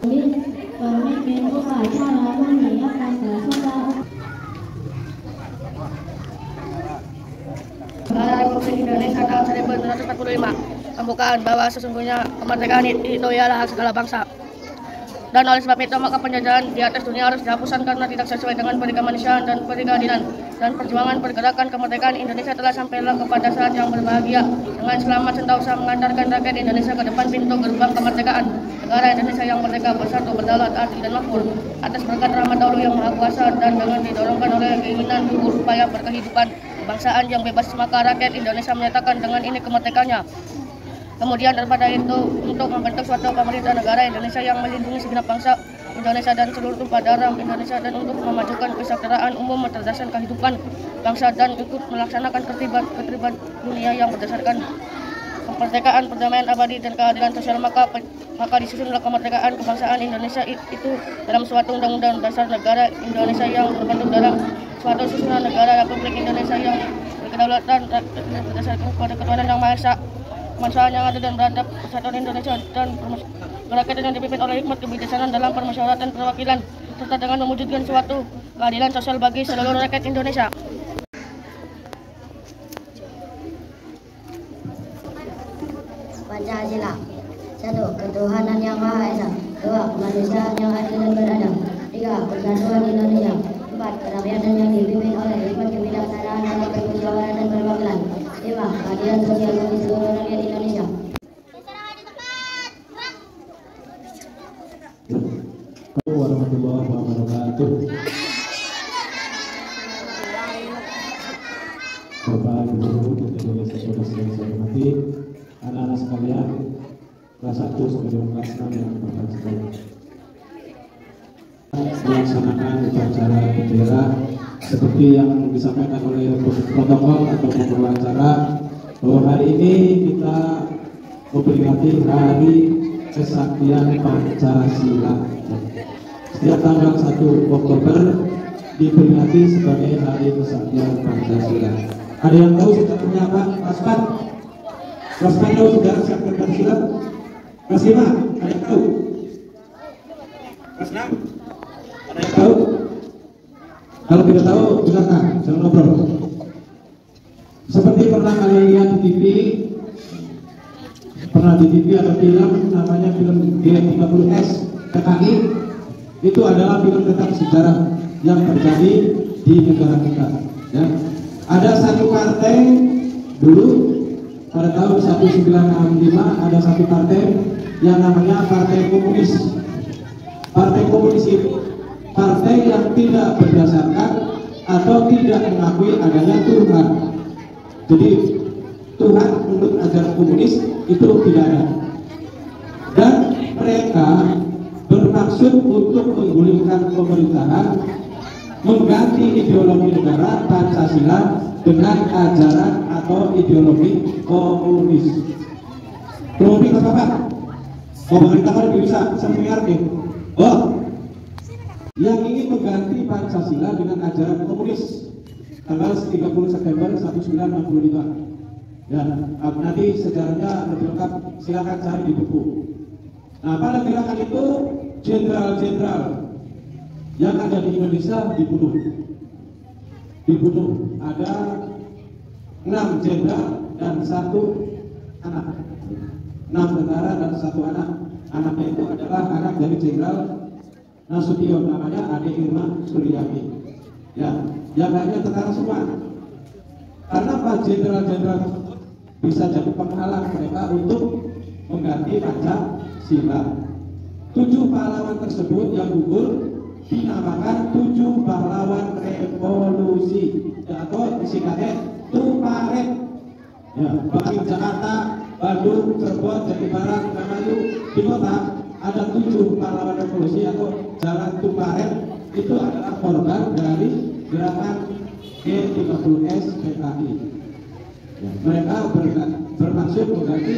Pemimpin upacara menyiapkan prasada. Republik Indonesia tahun 1945, pembukaan bahwa sesungguhnya kemerdekaan itu ialah hak segala bangsa. Dan oleh sebab itu maka penjajahan di atas dunia harus dihapuskan karena tidak sesuai dengan kemanusiaan dan keadilan. Dan perjuangan pergerakan kemerdekaan Indonesia telah sampailah kepada saat yang berbahagia dengan selamat sentosa mengantarkan rakyat Indonesia ke depan pintu gerbang kemerdekaan negara Indonesia yang merdeka, bersatu, berdaulat, adil dan makmur atas berkat rahmat Allah yang Maha Kuasa, dan dengan didorongkan oleh keinginan luhur upaya berkehidupan kebangsaan yang bebas, maka rakyat Indonesia menyatakan dengan ini kemerdekaannya. Kemudian daripada itu, untuk membentuk suatu pemerintah negara Indonesia yang melindungi segenap bangsa Indonesia dan seluruh tumpah darah Indonesia, dan untuk memajukan kesejahteraan umum berdasarkan kehidupan bangsa dan ikut melaksanakan ketertiban dunia yang berdasarkan kemerdekaan, perdamaian abadi dan keadilan sosial, maka disusunlah kemerdekaan kebangsaan Indonesia itu dalam suatu undang-undang dasar negara Indonesia yang terbentuk dalam suatu susunan negara Republik Indonesia yang berkedaulatan berdasarkan kepada ketuhanan yang Maha Esa, kemanusiaan yang adil dan beradab, persatuan Indonesia dan rakyat yang dipimpin oleh hikmat kebijaksanaan dalam permusyawaratan perwakilan, serta dengan mewujudkan suatu keadilan sosial bagi seluruh rakyat Indonesia. Pancasila. 1. Ketuhanan yang Maha Esa. 2. Kemanusiaan yang adil dan beradab. 3. Persatuan Indonesia. 4. Kerakyatan yang dipimpin oleh hikmat kebijaksanaan dalam permusyawaratan perwakilan. 5. Keadilan sosial bagi seluruh rakyat Indonesia. Assalamualaikum warahmatullahi wabarakatuh. Bapak Ibu Guru dan Indonesia yang saya hormati, anak-anak sekalian kelas 1 sampai dengan kelas 6 yang berbahagia sekalian. Melaksanakan upacara bendera seperti yang disampaikan oleh protokol atau pembawa acara, bahwa hari ini kita memperingati Hari Kesaktian Pancasila. Setiap tanggal 1 Oktober diperingati sebagai Hari Kesaktian Pancasila. Ada yang tahu sejarahnya apa? Raspan? Raspan tahu sejarah Kesaktian Pancasila? Kelas 5? Ada yang tahu? Kelas 6? Ada yang tahu? Kalau tidak tahu, silakan, jangan ngobrol. Seperti pernah kalian lihat di TV, ada film namanya film G30S PKI. Itu adalah film tentang sejarah yang terjadi di negara kita. Ya. Ada satu partai dulu pada tahun 1965, ada satu partai yang namanya Partai Komunis. Partai Komunis itu partai yang tidak berdasarkan atau tidak mengakui adanya Tuhan. Jadi Tuhan menurut ajaran komunis itu tidak ada. Dan mereka bermaksud untuk menggulingkan pemerintahan, mengganti ideologi negara Pancasila dengan ajaran atau ideologi komunis. Komunis apa? Pemerintah kan bisa mengerti. Oh, yang ingin mengganti Pancasila dengan ajaran komunis tanggal 30 September 1965. Ya, nanti sejarahnya lebih lengkap, silakan cari di buku. Nah, pada gerakan itu jenderal-jenderal yang ada di Indonesia dibunuh. Ada 6 jenderal dan 1 anak, 6 tentara dan 1 anak. Anaknya itu adalah anak dari Jenderal Nasution, namanya Ade Irma Suryadi. Ya, yang lainnya tentara semua. Karena Pak jenderal-jenderal bisa jadi penghalang mereka untuk mengganti Pancasila. 7 pahlawan tersebut yang gugur dinamakan 7 pahlawan revolusi, atau disingkatnya Tuparet. Ya, bagi Jakarta, Bandung, Cirebon, Jatibarang, Bengkulu, di kota ada 7 pahlawan revolusi atau Jalan Tuparet. Itu adalah korban dari gerakan G30S PKI. Ya, mereka bermaksud mengganti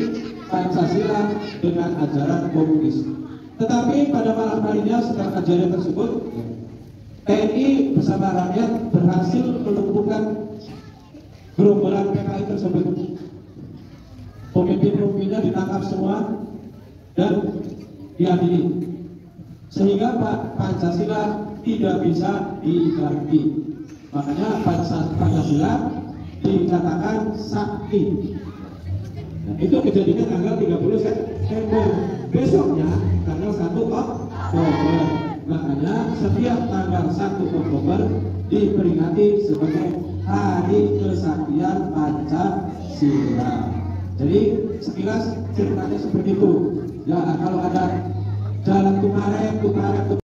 Pancasila dengan ajaran komunis. Tetapi pada malam harinya setelah kejadian tersebut, TNI bersama rakyat berhasil melumpuhkan gerombolan PKI tersebut. Pemimpin-pemimpinnya ditangkap semua dan diadili. sehingga Pancasila tidak bisa diganti. Makanya Pancasila dikatakan sakti. Nah, itu kejadian tanggal 30 September. Besoknya tanggal 1 Oktober. Makanya setiap tanggal 1 Oktober diperingati sebagai Hari Kesaktian Pancasila. Jadi sekilas ceritanya seperti itu. Ya, kalau ada jalan tukaret